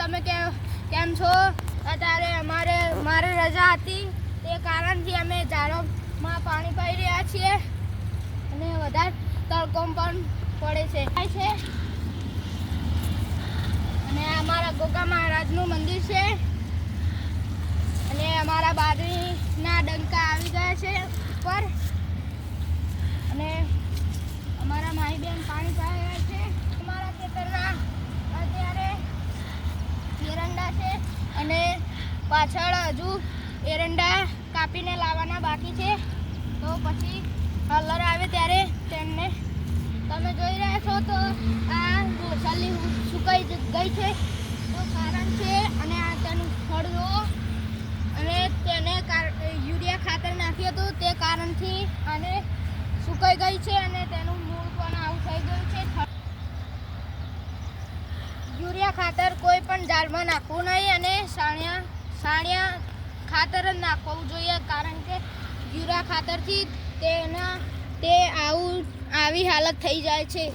તમે કેમ છો? અત્યારે મારે રજા હતી તે કારણથી અમે ઝાડોમાં પાણી પાઈ રહ્યા છીએ અને વધારે તડકો પણ પડે છે અને અમારા ગોગા મહારાજનું મંદિર છે અને અમારા બાજરીના ડંકા આવી ગયા છે ઉપર અને અમારા માઈ બેન પાણી પાઈ રહ્યા છે. અમારા ખેતરના અત્યારે એરંડા છે અને પાછળ હજુ એરંડા કાપીને લાવવાના બાકી છે. તો પછી કલર આવે ત્યારે તેમને તમે જોઈ રહ્યા છો તો આ ચાલી સુકાઈ ગઈ છે તો કારણ છે અને આ તેનું ફળ જુઓ અને તેને યુરિયા ખાતર નાખ્યું હતું તે કારણથી આને સુકાઈ ગઈ છે અને તેનું મૂળ પણ આવું થઈ ગયું છે. યુરિયા ખાતર કોઈ પણ ઝાડમાં નાખવું નહીં અને સાણિયા ખાતર જ નાખવું જોઈએ કારણ કે યુરિયા ખાતરથી આવી હાલત થઈ જાય છે.